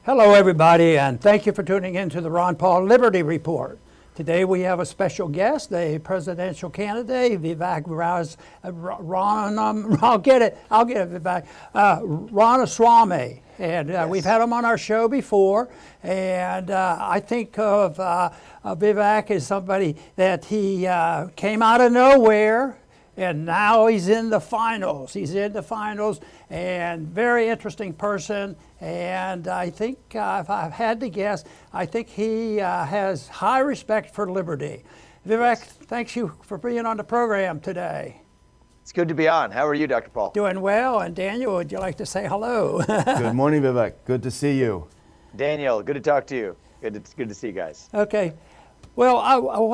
Hello, everybody, and thank you for tuning in to the Ron Paul Liberty Report. Today we have a special guest, a presidential candidate, Vivek Ramaswamy. And Yes. We've had him on our show before, and I think of Vivek as somebody that he came out of nowhere, and now he's in the finals. He's in the finals, and very interesting person. And I think, if I had to guess, I think he has high respect for liberty. Vivek, thanks you for being on the program today. It's good to be on. How are you, Dr. Paul? Doing well. And Daniel, would you like to say hello? Good morning, Vivek. Good to see you. Daniel, good to talk to you. Good to see you guys. Okay. Well,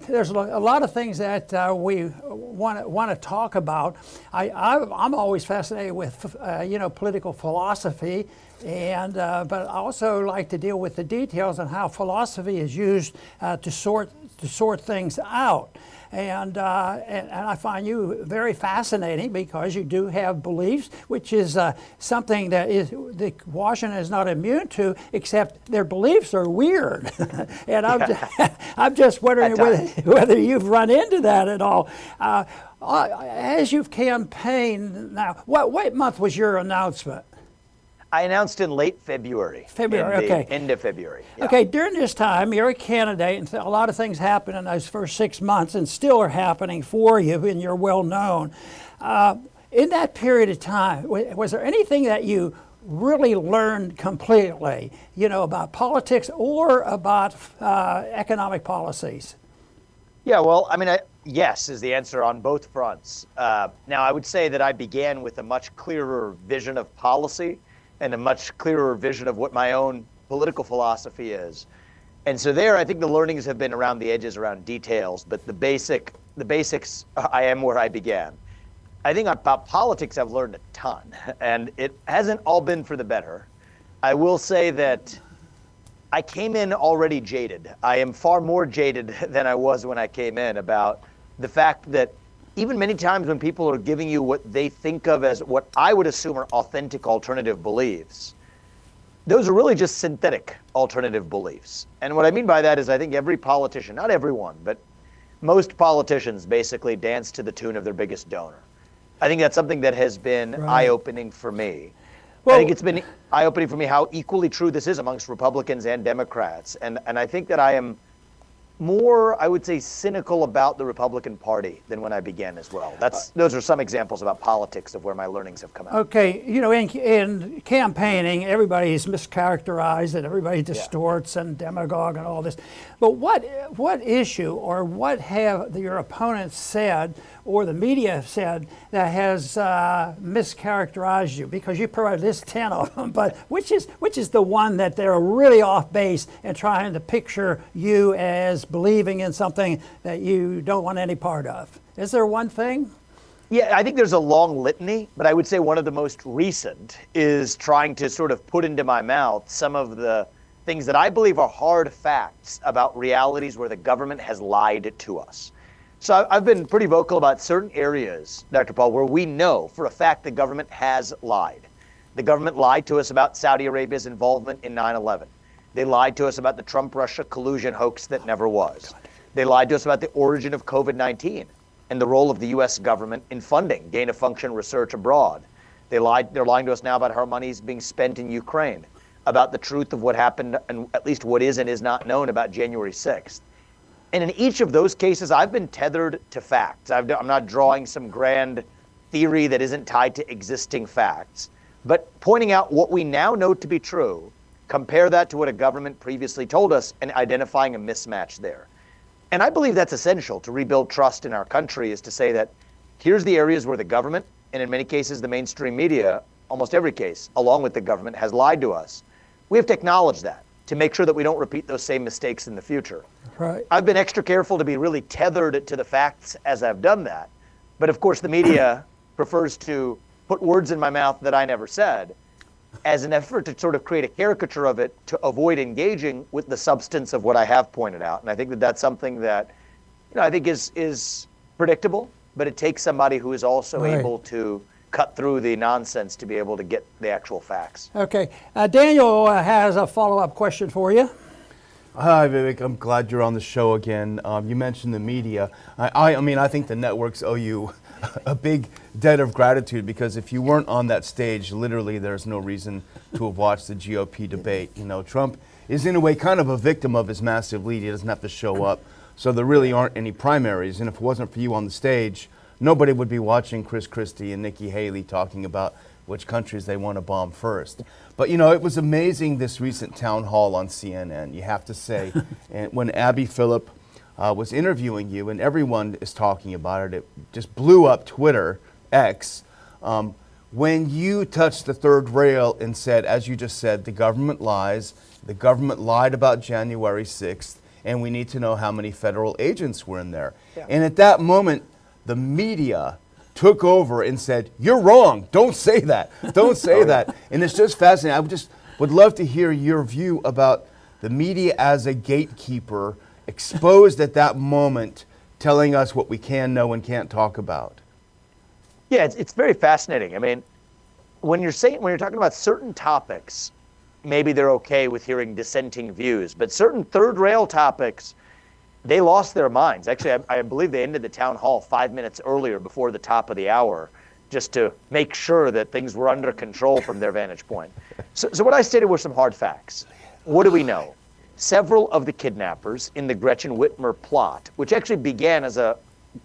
there's a lot of things that we want to talk about. I'm always fascinated with political philosophy, and but I also like to deal with the details and how philosophy is used to sort things out. And I find you very fascinating because you do have beliefs, which is something that Washington is not immune to, except their beliefs are weird. And I'm just wondering whether you've run into that at all. As you've campaigned now, what month was your announcement? I announced in late February. Okay. End of February. Yeah. Okay, during this time, you're a candidate, and a lot of things happen in those first 6 months and still are happening for you, and you're well known. In that period of time, was there anything that you really learned completely, about politics or about economic policies? Yeah, well, yes is the answer on both fronts. Now, I would say that I began with a much clearer vision of policy and a much clearer vision of what my own political philosophy is. And so there, I think the learnings have been around the edges, around details, but the basics, I am where I began. I think about politics, I've learned a ton, and it hasn't all been for the better. I will say that I came in already jaded. I am far more jaded than I was when I came in about the fact that even many times when people are giving you what they think of as what I would assume are authentic alternative beliefs, those are really just synthetic alternative beliefs. And what I mean by that is I think every politician, not everyone, but most politicians basically dance to the tune of their biggest donor. I think that's something that has been eye-opening for me. I think it's been eye-opening for me how equally true this is amongst Republicans and Democrats. And I think that I am more, I would say, cynical about the Republican Party than when I began as well. Those are some examples about politics of where my learnings have come out. Okay, in campaigning, everybody's mischaracterized and everybody distorts and demagogue and all this. But what issue or what have your opponents said or the media have said that has mischaracterized you? Because you probably list 10 of them, but which is the one that they're really off base and trying to picture you as believing in something that you don't want any part of? Is there one thing? Yeah, I think there's a long litany, but I would say one of the most recent is trying to sort of put into my mouth some of the things that I believe are hard facts about realities where the government has lied to us. So I've been pretty vocal about certain areas, Dr. Paul, where we know for a fact the government has lied. The government lied to us about Saudi Arabia's involvement in 9/11. They lied to us about the Trump-Russia collusion hoax that never was. They lied to us about the origin of COVID-19 and the role of the U.S. government in funding gain-of-function research abroad. They're lying to us now about how money is being spent in Ukraine, about the truth of what happened and at least what is and is not known about January 6th. And in each of those cases, I've been tethered to facts. I'm not drawing some grand theory that isn't tied to existing facts, but pointing out what we now know to be true, compare that to what a government previously told us, and identifying a mismatch there. And I believe that's essential to rebuild trust in our country, is to say that here's the areas where the government, and in many cases the mainstream media, almost every case, along with the government, has lied to us. We have to acknowledge that to make sure that we don't repeat those same mistakes in the future. Right. I've been extra careful to be really tethered to the facts as I've done that. But of course, the media prefers to put words in my mouth that I never said as an effort to sort of create a caricature of it to avoid engaging with the substance of what I have pointed out. And I think that that's something that, I think is predictable, but it takes somebody who is also able to cut through the nonsense to be able to get the actual facts. Okay. Daniel has a follow-up question for you. Hi, Vivek. I'm glad you're on the show again. You mentioned the media. I think the networks owe you a big debt of gratitude, because if you weren't on that stage, literally there's no reason to have watched the GOP debate. You know, Trump is in a way kind of a victim of his massive lead. He doesn't have to show up. So there really aren't any primaries. And if it wasn't for you on the stage, nobody would be watching Chris Christie and Nikki Haley talking about which countries they want to bomb first. But, you know, it was amazing, this recent town hall on CNN, you have to say. And when Abby Phillip was interviewing you, and everyone is talking about it, it just blew up Twitter, X, when you touched the third rail and said, as you just said, the government lies, the government lied about January 6th, and we need to know how many federal agents were in there. Yeah. And at that moment, the media took over and said, you're wrong, don't say that, don't say that. And it's just fascinating. Would love to hear your view about the media as a gatekeeper, exposed at that moment, telling us what we can know and can't talk about. Yeah, it's very fascinating. I mean, when you're talking about certain topics, maybe they're okay with hearing dissenting views, but certain third rail topics, they lost their minds. Actually, I believe they ended the town hall 5 minutes earlier, before the top of the hour, just to make sure that things were under control from their vantage point. So what I stated were some hard facts. What do we know? Several of the kidnappers in the Gretchen Whitmer plot, which actually began as a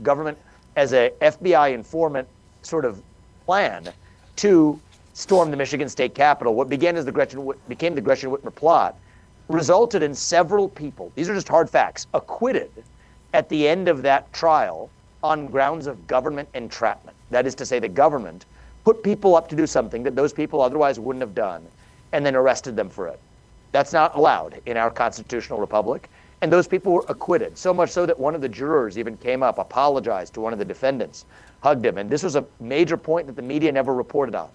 FBI informant sort of plan to storm the Michigan State Capitol, what began as became the Gretchen Whitmer plot, resulted in several people, these are just hard facts, acquitted at the end of that trial on grounds of government entrapment. That is to say, the government put people up to do something that those people otherwise wouldn't have done, and then arrested them for it. That's not allowed in our constitutional republic. And those people were acquitted, so much so that one of the jurors even came up, apologized to one of the defendants, hugged him. And this was a major point that the media never reported on.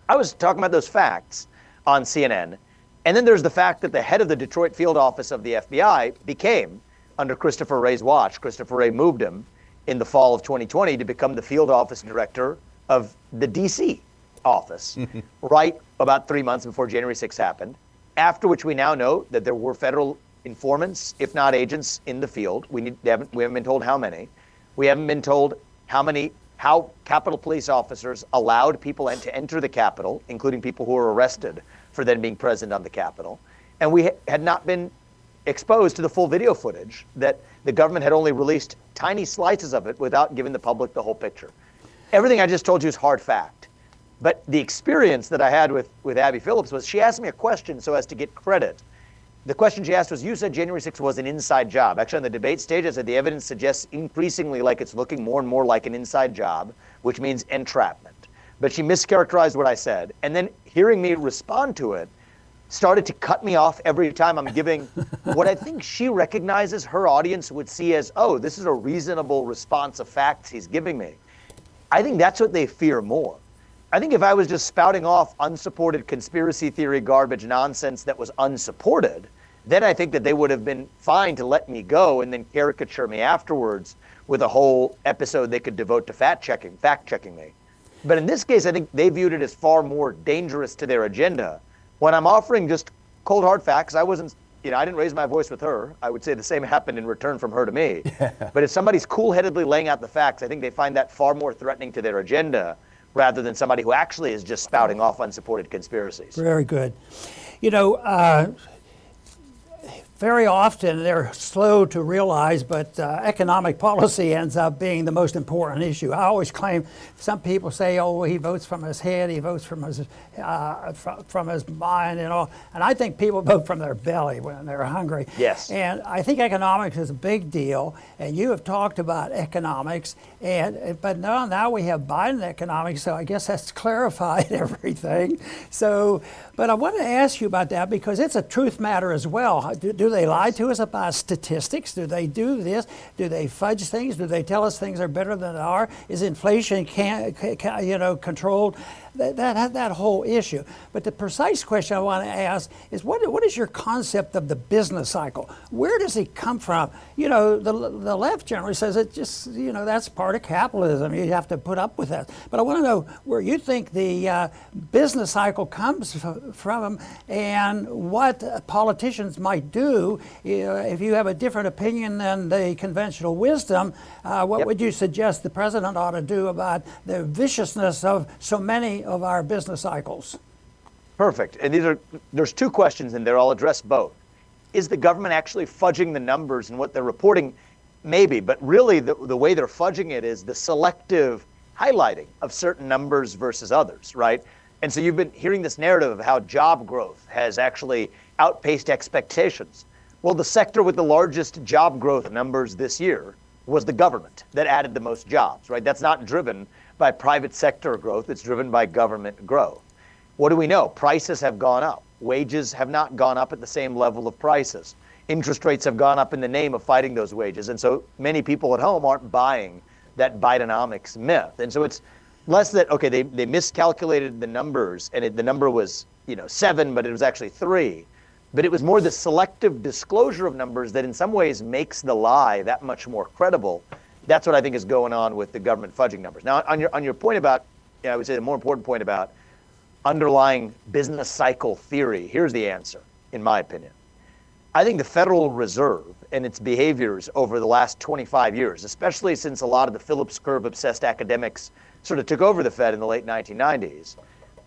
I was talking about those facts on CNN. And then there's the fact that the head of the Detroit field office of the FBI became, under Christopher Wray's watch, Christopher Wray moved him in the fall of 2020 to become the field office director of the DC office, right about 3 months before January 6th happened, after which we now know that there were federal informants, if not agents, in the field. We haven't been told how many. We haven't been told how Capitol Police officers allowed people to enter the Capitol, including people who were arrested for then being present on the Capitol. And we had not been exposed to the full video footage, that the government had only released tiny slices of it without giving the public the whole picture. Everything I just told you is hard fact. But the experience that I had with Abby Phillips was, she asked me a question so as to get credit. The question she asked was, you said January 6th was an inside job. Actually, on the debate stage, I said the evidence suggests increasingly like it's looking more and more like an inside job, which means entrapment. But she mischaracterized what I said. And then hearing me respond to it started to cut me off every time I'm giving what I think she recognizes her audience would see as, oh, this is a reasonable response of facts he's giving me. I think that's what they fear more. I think if I was just spouting off unsupported conspiracy theory garbage nonsense that was unsupported, then I think that they would have been fine to let me go and then caricature me afterwards with a whole episode they could devote to fact-checking me. But in this case, I think they viewed it as far more dangerous to their agenda. When I'm offering just cold hard facts, I didn't raise my voice with her. I would say the same happened in return from her to me. Yeah. But if somebody's cool-headedly laying out the facts, I think they find that far more threatening to their agenda, rather than somebody who actually is just spouting off unsupported conspiracies. Very good. You know, very often they're slow to realize, but economic policy ends up being the most important issue. I always claim, some people say, oh, he votes from his head, he votes from his mind and all. And I think people vote from their belly when they're hungry. Yes. And I think economics is a big deal. And you have talked about economics, but now we have Biden economics, so I guess that's clarified everything. So, but I want to ask you about that, because it's a truth matter as well. Do they lie to us about statistics? Do they do this? Do they fudge things? Do they tell us things are better than they are? Is inflation controlled? that whole issue. But the precise question I want to ask is, what is your concept of the business cycle? Where does it come from? You know, the left generally says it just, you know, that's part of capitalism. You have to put up with that. But I want to know where you think the business cycle comes from, and what politicians might do. If you have a different opinion than the conventional wisdom, what would you suggest the president ought to do about the viciousness of so many of our business cycles? Perfect. And there's two questions in there. I'll address both. Is the government actually fudging the numbers and what they're reporting? Maybe, but really the way they're fudging it is the selective highlighting of certain numbers versus others, right? And so you've been hearing this narrative of how job growth has actually outpaced expectations. Well, the sector with the largest job growth numbers this year was the government that added the most jobs, right? That's not driven by private sector growth, it's driven by government growth. What do we know? Prices have gone up. Wages have not gone up at the same level of prices. Interest rates have gone up in the name of fighting those wages. And so many people at home aren't buying that Bidenomics myth. And so it's less that, okay, they miscalculated the numbers and the number was, 7, but it was actually 3. But it was more the selective disclosure of numbers that in some ways makes the lie that much more credible. That's what I think is going on with the government fudging numbers. Now, on your point about, I would say the more important point about underlying business cycle theory, here's the answer, in my opinion. I think the Federal Reserve and its behaviors over the last 25 years, especially since a lot of the Phillips curve obsessed academics sort of took over the Fed in the late 1990s,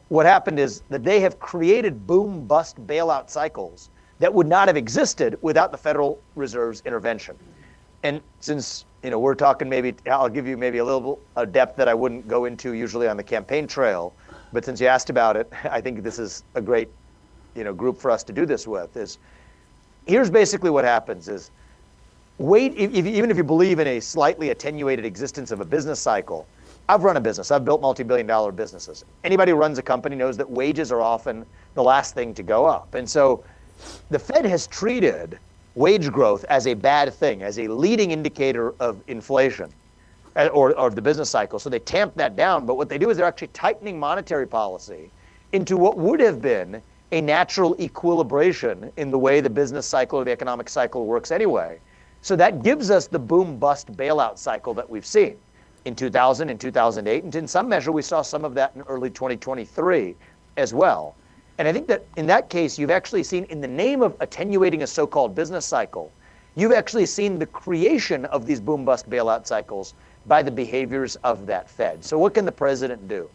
what happened is that they have created boom bust bailout cycles that would not have existed without the Federal Reserve's intervention. And since we're talking, maybe I'll give you maybe a little depth that I wouldn't go into usually on the campaign trail, but since you asked about it, I think this is a great group for us to do this with. Here's basically what happens is, even if you believe in a slightly attenuated existence of a business cycle, I've run a business. I've built multi-billion-dollar businesses. Anybody who runs a company knows that wages are often the last thing to go up. And so the Fed has treated wage growth as a bad thing, as a leading indicator of inflation or of the business cycle. So they tamp that down. But what they do is they're actually tightening monetary policy into what would have been a natural equilibration in the way the business cycle or the economic cycle works anyway. So that gives us the boom-bust bailout cycle that we've seen in 2000 and 2008. And in some measure, we saw some of that in early 2023 as well. And I think that in that case, you've actually seen, in the name of attenuating a so-called business cycle, you've actually seen the creation of these boom-bust bailout cycles by the behaviors of that Fed. So what can the president do?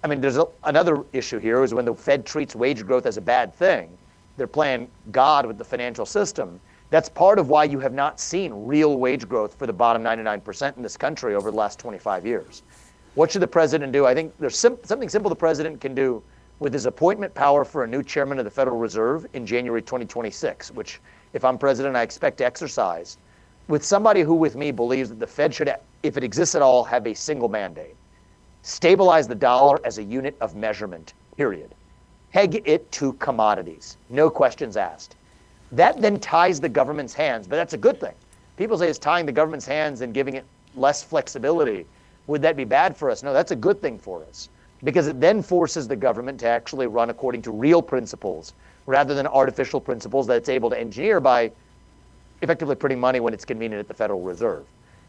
I mean, there's another issue here is when the Fed treats wage growth as a bad thing, they're playing God with the financial system. That's part of why you have not seen real wage growth for the bottom 99% in this country over the last 25 years. What should the president do? I think there's something simple the president can do with his appointment power for a new chairman of the Federal Reserve in January 2026, which, if I'm president, I expect to exercise, with somebody who, with me, believes that the Fed should, if it exists at all, have a single mandate. Stabilize the dollar as a unit of measurement, period. Peg it to commodities, no questions asked. That then ties the government's hands, but that's a good thing. People say it's tying the government's hands and giving it less flexibility. Would that be bad for us? No, that's a good thing for us, because it then forces the government to actually run according to real principles rather than artificial principles that it's able to engineer by effectively printing money when it's convenient at the Federal Reserve.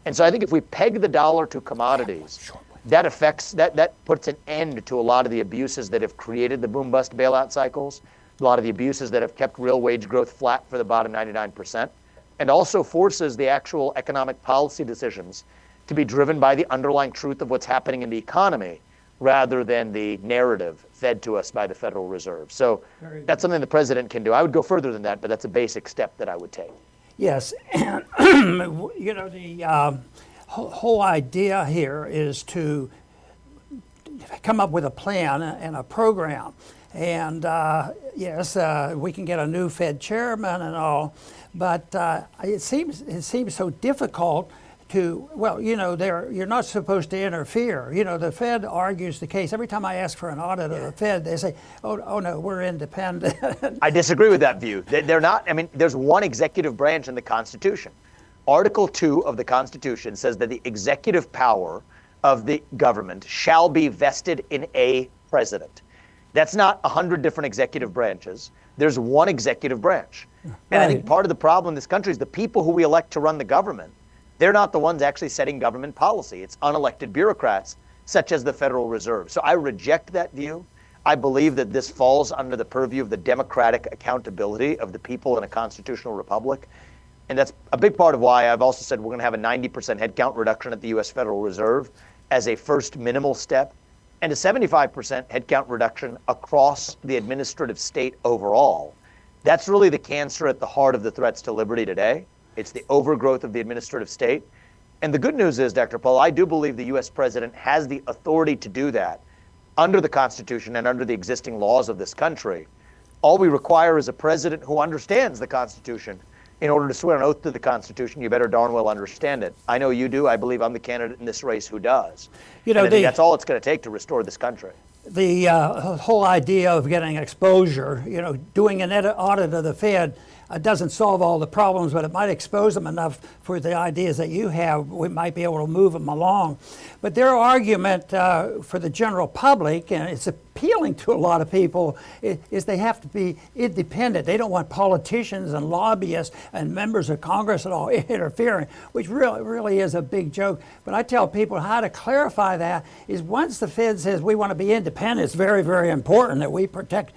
And so I think if we peg the dollar to commodities, that puts an end to a lot of the abuses that have created the boom-bust bailout cycles, a lot of the abuses that have kept real wage growth flat for the bottom 99%, and also forces the actual economic policy decisions to be driven by the underlying truth of what's happening in the economy rather than the narrative fed to us by the Federal Reserve. So that's something the president can do. I would go further than that, but that's a basic step that I would take. Yes, and the whole idea here is to come up with a plan and a program. And yes, we can get a new Fed chairman and all, but it seems so difficult to, you're not supposed to interfere. The Fed argues the case. Every time I ask for an audit of the Fed, they say, oh no, we're independent. I disagree with that view. They're not, there's one executive branch in the Constitution. Article 2 of the Constitution says that the executive power of the government shall be vested in a president. That's not 100 different executive branches. There's one executive branch. And I think part of the problem in this country is the people who we elect to run the government, they're not the ones actually setting government policy. It's unelected bureaucrats, such as the Federal Reserve. So I reject that view. I believe that this falls under the purview of the democratic accountability of the people in a constitutional republic. And that's a big part of why I've also said we're going to have a 90% headcount reduction at the U.S. Federal Reserve as a first minimal step, and a 75% headcount reduction across the administrative state overall. That's really the cancer at the heart of the threats to liberty today. It's the overgrowth of the administrative state. And the good news is, Dr. Paul, I do believe the U.S. president has the authority to do that under the Constitution and under the existing laws of this country. All we require is a president who understands the Constitution. In order to swear an oath to the Constitution, you better darn well understand it. I know you do. I believe I'm the candidate in this race who does. And I think that's all it's going to take to restore this country. The whole idea of getting exposure, doing an audit of the Fed doesn't solve all the problems, but it might expose them enough for the ideas that you have. We might be able to move them along. But their argument for the general public, and it's appealing to a lot of people, is they have to be independent. They don't want politicians and lobbyists and members of Congress at all interfering, which really is a big joke. But I tell people how to clarify that is once the Fed says we want to be independent, it's very, very important that we protect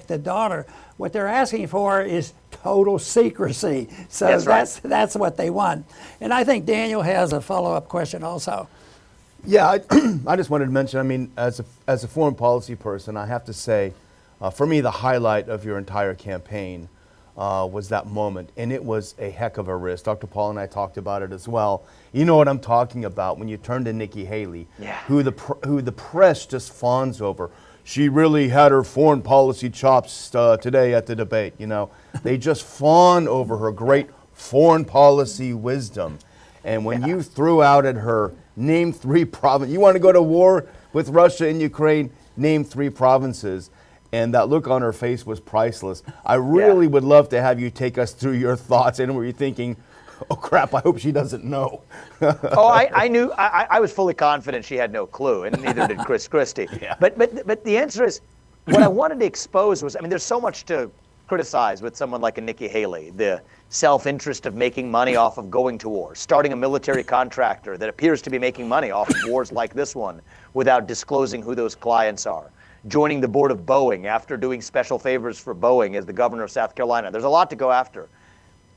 the dollar. What they're asking for is total secrecy. So that's what they want. And I think Daniel has a follow-up question also. Yeah, I just wanted to mention, I mean, as a foreign policy person, I have to say, for me, the highlight of your entire campaign was that moment, and it was a heck of a risk. Dr. Paul and I talked about it as well. You know what I'm talking about when you turn to Nikki Haley, who the press just fawns over. She really had her foreign policy chops today at the debate. They just fawn over her great foreign policy wisdom. And when you threw out at her, name 3 provinces, you want to go to war with Russia and Ukraine, name 3 provinces. And that look on her face was priceless. I really would love to have you take us through your thoughts and were you thinking, oh crap, I hope she doesn't know. I knew, I was fully confident she had no clue, and neither did Chris Christie. But the answer is, what I wanted to expose was, there's so much to criticize with someone like a Nikki Haley, the self-interest of making money off of going to war, starting a military contractor that appears to be making money off of wars like this one without disclosing who those clients are, joining the board of Boeing after doing special favors for Boeing as the governor of South Carolina. There's a lot to go after.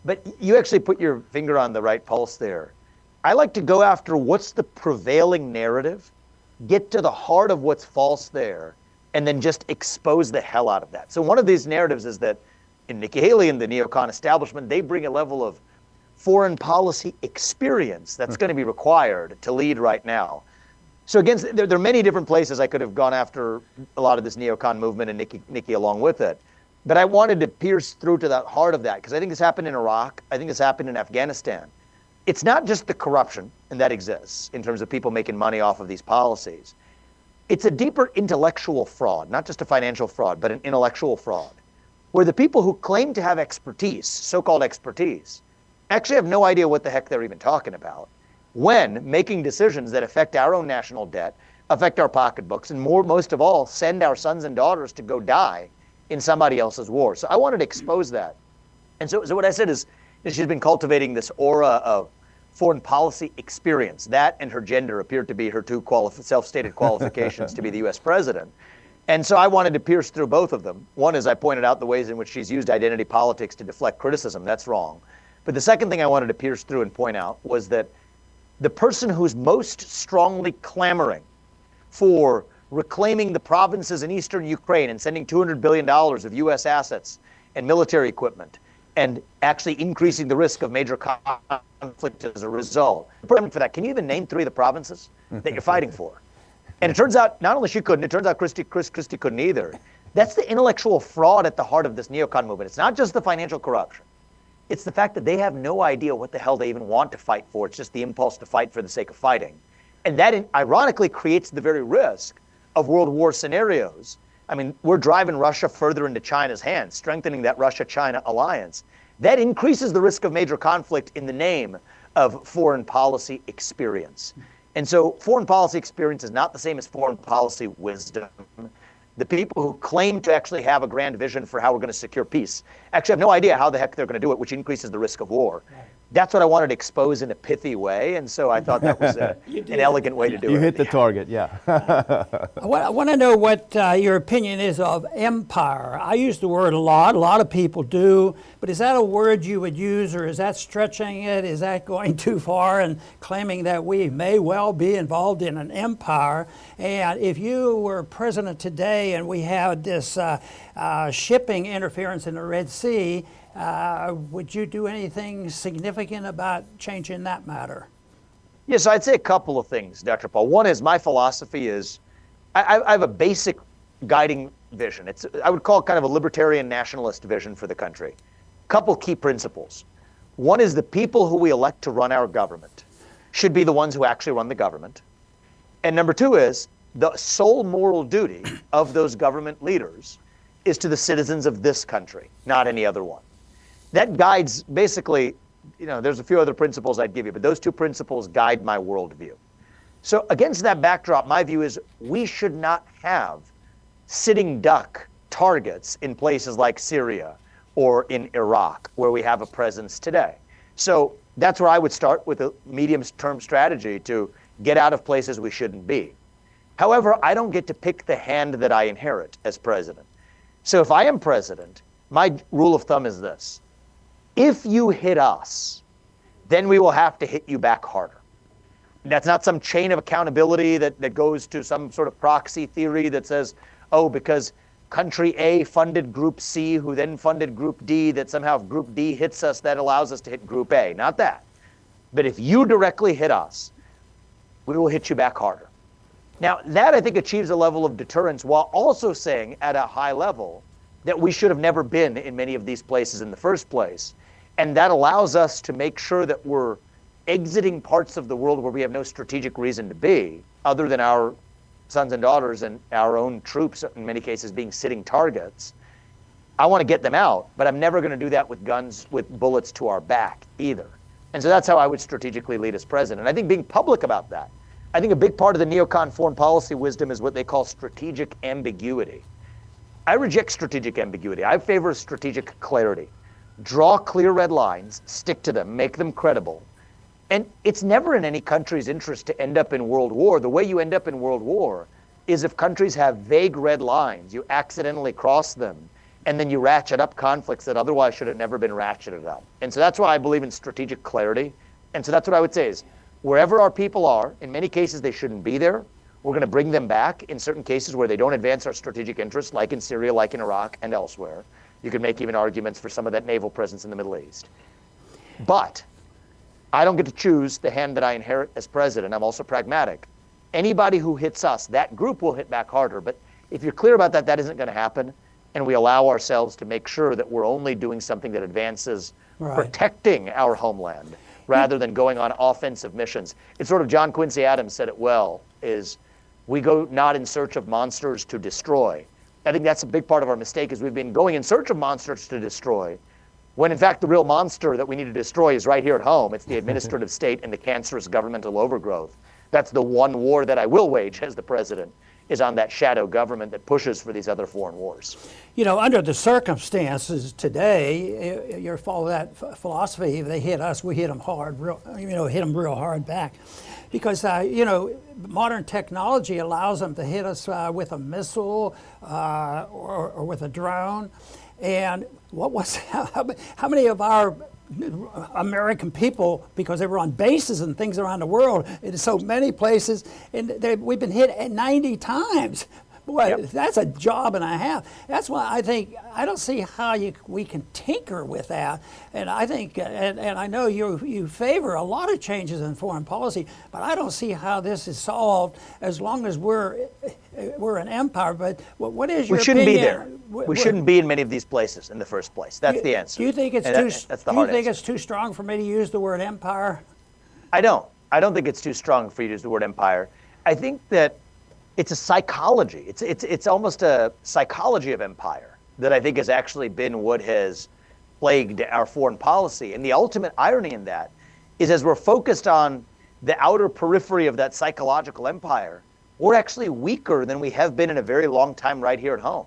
But you actually put your finger on the right pulse there. I like to go after what's the prevailing narrative, get to the heart of what's false there, and then just expose the hell out of that. So one of these narratives is that in Nikki Haley and the neocon establishment, they bring a level of foreign policy experience that's going to be required to lead right now. So again, there are many different places I could have gone after a lot of this neocon movement and Nikki along with it. But I wanted to pierce through to the heart of that because I think this happened in Iraq. I think this happened in Afghanistan. It's not just the corruption, and that exists in terms of people making money off of these policies. It's a deeper intellectual fraud, not just a financial fraud, but an intellectual fraud, where the people who claim to have expertise, so-called expertise, actually have no idea what the heck they're even talking about when making decisions that affect our own national debt, affect our pocketbooks, and most of all, send our sons and daughters to go die in somebody else's war. So I wanted to expose that. And so what I said is she's been cultivating this aura of foreign policy experience. That and her gender appeared to be her 2 self-stated qualifications to be the U.S. president. And so I wanted to pierce through both of them. One is I pointed out the ways in which she's used identity politics to deflect criticism. That's wrong. But the second thing I wanted to pierce through and point out was that the person who's most strongly clamoring for reclaiming the provinces in eastern Ukraine and sending $200 billion of U.S. assets and military equipment and actually increasing the risk of major conflict as a result. For that, can you even name 3 of the provinces that you're fighting for? And it turns out not only she couldn't, it turns out Chris Christie couldn't either. That's the intellectual fraud at the heart of this neocon movement. It's not just the financial corruption. It's the fact that they have no idea what the hell they even want to fight for. It's just the impulse to fight for the sake of fighting. And that ironically creates the very risk of world war scenarios. We're driving Russia further into China's hands, strengthening that Russia-China alliance. That increases the risk of major conflict in the name of foreign policy experience. And so foreign policy experience is not the same as foreign policy wisdom. The people who claim to actually have a grand vision for how we're going to secure peace actually have no idea how the heck they're going to do it, which increases the risk of war. Right. That's what I wanted to expose in a pithy way, and so I thought that was an elegant way to do it. You hit the target, yeah. I want to know what your opinion is of empire. I use the word a lot of people do, but is that a word you would use, or is that stretching it? Is that going too far and claiming that we may well be involved in an empire? And if you were president today and we had this shipping interference in the Red Sea, would you do anything significant about changing that matter? Yes, I'd say a couple of things, Dr. Paul. One is my philosophy is I have a basic guiding vision. I would call it kind of a libertarian nationalist vision for the country. Couple key principles. One is the people who we elect to run our government should be the ones who actually run the government. And number two is the sole moral duty of those government leaders is to the citizens of this country, not any other one. That guides basically, there's a few other principles I'd give you, but those two principles guide my worldview. So against that backdrop, my view is we should not have sitting duck targets in places like Syria or in Iraq, where we have a presence today. So that's where I would start with a medium-term strategy to get out of places we shouldn't be. However, I don't get to pick the hand that I inherit as president. So if I am president, my rule of thumb is this. If you hit us, then we will have to hit you back harder. That's not some chain of accountability that goes to some sort of proxy theory that says, oh, because country A funded Group C, who then funded Group D, that somehow if Group D hits us, that allows us to hit Group A. Not that. But if you directly hit us, we will hit you back harder. Now, that I think achieves a level of deterrence while also saying at a high level that we should have never been in many of these places in the first place. And that allows us to make sure that we're exiting parts of the world where we have no strategic reason to be, other than our sons and daughters and our own troops, in many cases, being sitting targets. I want to get them out, but I'm never going to do that with guns, with bullets to our back either. And so that's how I would strategically lead as president. I think being public about that. I think a big part of the neocon foreign policy wisdom is what they call strategic ambiguity. I reject strategic ambiguity. I favor strategic clarity. Draw clear red lines, stick to them, make them credible. And it's never in any country's interest to end up in world war. The way you end up in world war is if countries have vague red lines, you accidentally cross them, and then you ratchet up conflicts that otherwise should have never been ratcheted up. And so that's why I believe in strategic clarity. And so that's what I would say is, wherever our people are, in many cases they shouldn't be there. We're going to bring them back in certain cases where they don't advance our strategic interests, like in Syria, like in Iraq, and elsewhere. You could make even arguments for some of that naval presence in the Middle East. But I don't get to choose the hand that I inherit as president. I'm also pragmatic. Anybody who hits us, that group will hit back harder. But if you're clear about that, that isn't going to happen. And we allow ourselves to make sure that we're only doing something that advances protecting our homeland rather than going on offensive missions. It's sort of John Quincy Adams said it well, is we go not in search of monsters to destroy. I think that's a big part of our mistake is we've been going in search of monsters to destroy, when in fact the real monster that we need to destroy is right here at home. It's the administrative state and the cancerous governmental overgrowth. That's the one war that I will wage as the president, is on that shadow government that pushes for these other foreign wars. Under the circumstances today, you follow that philosophy. If they hit us, we hit them hard, hit them real hard back. Because, modern technology allows them to hit us with a missile or with a drone. And how many of our American people, because they were on bases and things around the world in so many places, and we've been hit 90 times. Boy, yep. That's a job and a half. That's why I don't see how we can tinker with that. And I think, and I know you favor a lot of changes in foreign policy, but I don't see how this is solved as long as we're an empire. But what is your opinion? We shouldn't be there. We shouldn't be in many of these places in the first place. That's the answer. Do you think it's too strong for me to use the word empire? I don't. I don't think it's too strong for you to use the word empire. I think that it's a psychology. It's almost a psychology of empire that I think has actually been what has plagued our foreign policy. And the ultimate irony in that is as we're focused on the outer periphery of that psychological empire, we're actually weaker than we have been in a very long time right here at home.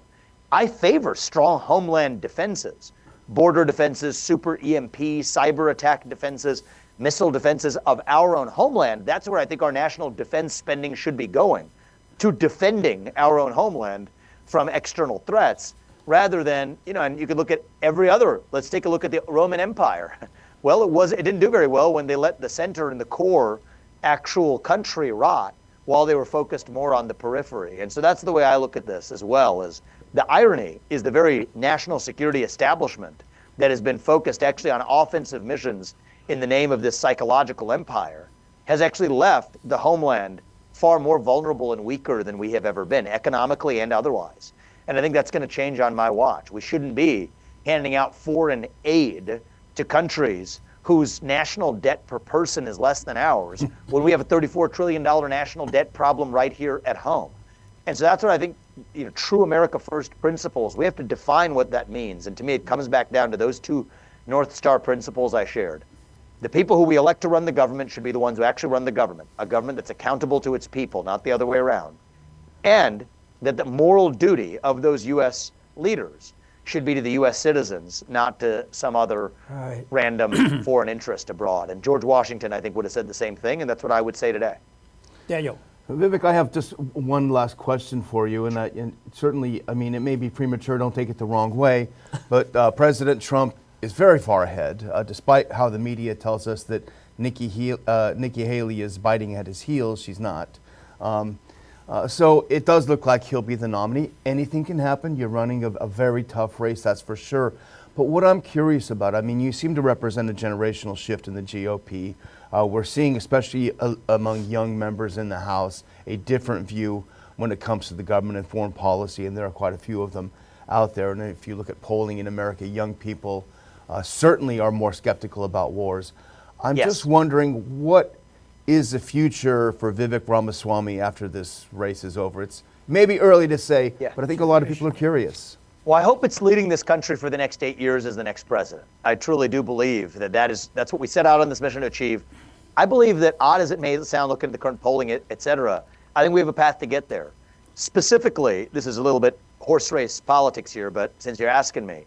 I favor strong homeland defenses, border defenses, super EMP, cyber attack defenses, missile defenses of our own homeland. That's where I think our national defense spending should be going, to defending our own homeland from external threats, rather than, and you could look at every other, let's take a look at the Roman Empire. Well, it didn't do very well when they let the center and the core actual country rot while they were focused more on the periphery. And so that's the way I look at this as well. As the irony is the very national security establishment that has been focused actually on offensive missions in the name of this psychological empire has actually left the homeland far more vulnerable and weaker than we have ever been, economically and otherwise. And I think that's going to change on my watch. We shouldn't be handing out foreign aid to countries whose national debt per person is less than ours when we have a $34 trillion national debt problem right here at home. And so that's what I think, true America First principles, we have to define what that means. And to me, it comes back down to those two North Star principles I shared. The people who we elect to run the government should be the ones who actually run the government, a government that's accountable to its people, not the other way around. And that the moral duty of those U.S. leaders should be to the U.S. citizens, not to some other random foreign interest abroad. And George Washington, I think, would have said the same thing, and that's what I would say today. Daniel. Vivek, I have just one last question for you, and certainly, it may be premature, don't take it the wrong way, but President Trump is very far ahead, despite how the media tells us that Nikki Haley is biting at his heels. She's not. So it does look like he'll be the nominee. Anything can happen. You're running a very tough race, that's for sure. But what I'm curious about, you seem to represent a generational shift in the GOP. We're seeing, especially among young members in the House, a different view when it comes to the government and foreign policy, and there are quite a few of them out there. And if you look at polling in America, young people certainly are more skeptical about wars. I'm just wondering, what is the future for Vivek Ramaswamy after this race is over? It's maybe early to say, but I think a lot of people are curious. Well, I hope it's leading this country for the next 8 years as the next president. I truly do believe that's what we set out on this mission to achieve. I believe that, odd as it may sound, looking at the current polling, et cetera, I think we have a path to get there. Specifically, this is a little bit horse race politics here, but since you're asking me,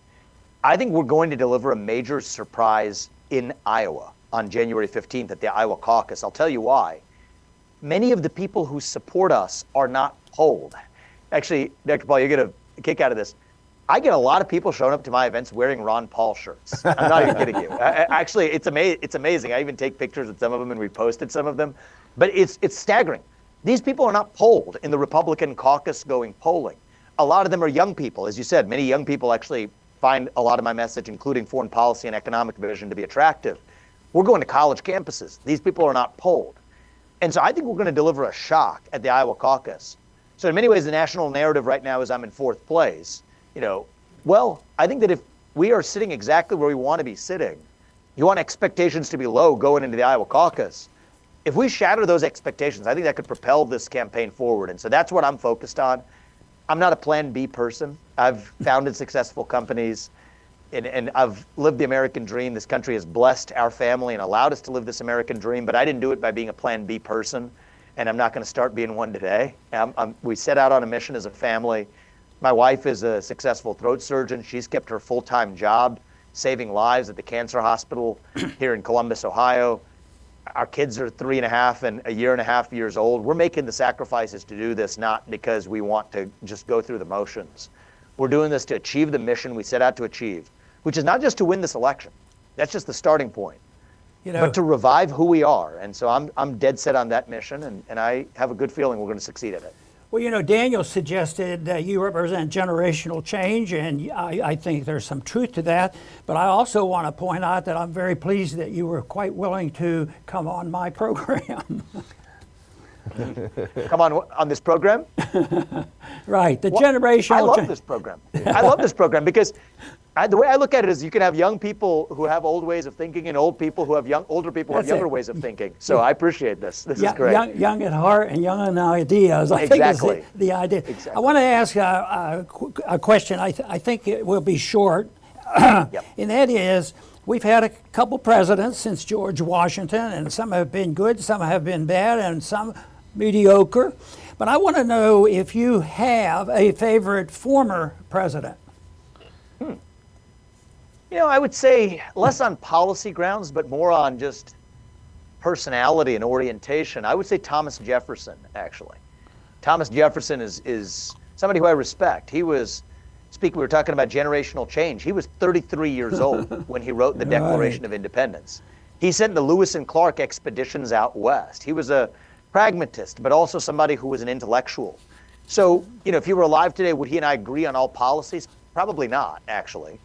I think we're going to deliver a major surprise in Iowa on January 15th at the Iowa caucus. I'll tell you why. Many of the people who support us are not polled. Actually, Dr. Paul, you get a kick out of this. I get a lot of people showing up to my events wearing Ron Paul shirts. I'm not even kidding you. Actually, it's amazing. I even take pictures of some of them and reposted some of them. But it's staggering. These people are not polled in the Republican caucus going polling. A lot of them are young people. As you said, many young people actually find a lot of my message, including foreign policy and economic vision, to be attractive. We're going to college campuses. These people are not polled. And so I think we're going to deliver a shock at the Iowa caucus. So in many ways, the national narrative right now is I'm in fourth place. Well, I think that if we are sitting exactly where we want to be sitting, you want expectations to be low going into the Iowa caucus. If we shatter those expectations, I think that could propel this campaign forward. And so that's what I'm focused on. I'm not a plan B person. I've founded successful companies and I've lived the American dream. This country has blessed our family and allowed us to live this American dream, but I didn't do it by being a plan B person, and I'm not going to start being one today. We set out on a mission as a family. My wife is a successful throat surgeon. She's kept her full-time job, saving lives at the cancer hospital here in Columbus, Ohio. Our kids are 3.5 and a year and a half years old. We're making the sacrifices to do this, not because we want to just go through the motions. We're doing this to achieve the mission we set out to achieve, which is not just to win this election. That's just the starting point, but to revive who we are. And so I'm dead set on that mission, and I have a good feeling we're going to succeed at it. Well, Daniel suggested that you represent generational change, and I think there's some truth to that. But I also want to point out that I'm very pleased that you were quite willing to come on my program. Come on this program? Right, generational. I love this program. I love this program because the way I look at it is you can have young people who have old ways of thinking and older people who have younger ways of thinking. So I appreciate this. This is great. Young at heart and young in ideas. I think is the idea. Exactly. I want to ask a question. I think it will be short. Yep. And that is, we've had a couple presidents since George Washington, and some have been good, some have been bad, and some mediocre. But I want to know if you have a favorite former president. You know, I would say less on policy grounds, but more on just personality and orientation. I would say Thomas Jefferson, actually. Thomas Jefferson is somebody who I respect. He was, we were talking about generational change. He was 33 years old when he wrote the Declaration of Independence. He sent the Lewis and Clark expeditions out west. He was a pragmatist, but also somebody who was an intellectual. So, you know, if he were alive today, would he and I agree on all policies? Probably not, actually.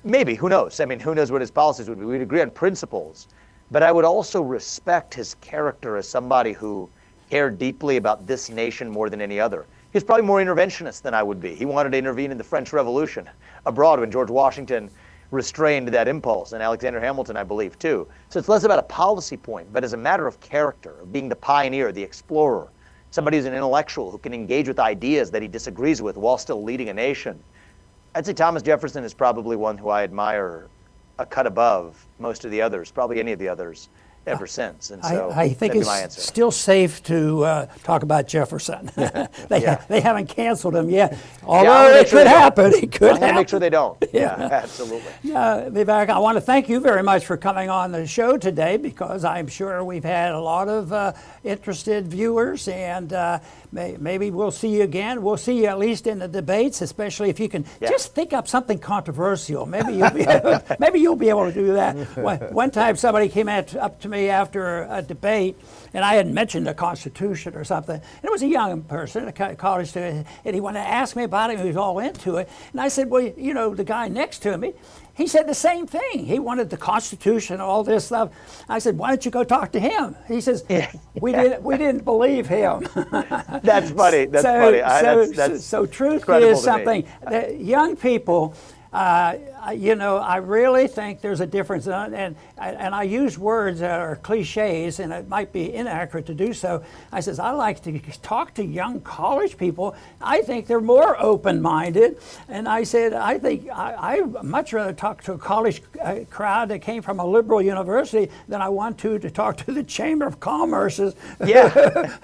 Maybe, who knows? I mean, who knows what his policies would be? We'd agree on principles. But I would also respect his character as somebody who cared deeply about this nation more than any other. He was probably more interventionist than I would be. He wanted to intervene in the French Revolution abroad when George Washington restrained that impulse, and Alexander Hamilton, I believe, too. So it's less about a policy point, but as a matter of character, of being the pioneer, the explorer, somebody who's an intellectual who can engage with ideas that he disagrees with while still leading a nation. I'd say Thomas Jefferson is probably one who I admire a cut above most of the others, probably any of the others ever since. And so I think that'd be my it's answer. still safe to talk about Jefferson. They haven't canceled him yet, although it could happen. It could I'm going to make sure they don't. Yeah. Absolutely. Vivek, I want to thank you very much for coming on the show today, because I'm sure we've had a lot of interested viewers, and maybe we'll see you again. We'll see you at least in the debates, especially if you can just think up something controversial. Maybe you'll be able to do that. One time somebody came up to me after a debate, and I had mentioned the Constitution or something. And it was a young person, a college student, and he wanted to ask me about it. He was all into it. And I said, well, you know, the guy next to me, he said the same thing. He wanted the Constitution, all this stuff. I said, why don't you go talk to him? He says, we didn't believe him. That's funny. That's funny. So truth is something that young people, you know, I really think there's a difference, and I use words that are cliches, and it might be inaccurate to do so. I says, I like to talk to young college people. I think they're more open-minded, and I said, I think I much rather talk to a college crowd that came from a liberal university than I want to talk to the Chamber of Commerce, who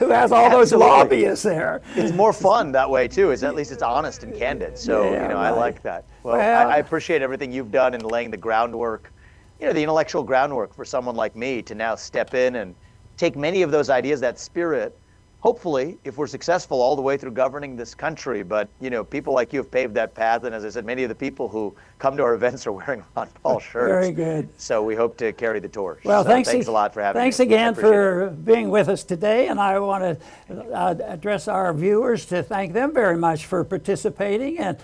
has all those lobbyists there. It's more fun that way too. At least it's honest and candid. So you know, I like that. Well, I appreciate everything you've done in laying the groundwork, you know, the intellectual groundwork for someone like me to now step in and take many of those ideas, that spirit, hopefully, if we're successful, all the way through governing this country. But, you know, people like you have paved that path. And as I said, many of the people who come to our events are wearing Ron Paul shirts. Very good. So we hope to carry the torch. Well, so thanks a lot for having me. Thanks again for being with us today. And I want to address our viewers to thank them very much for participating. And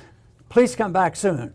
please come back soon.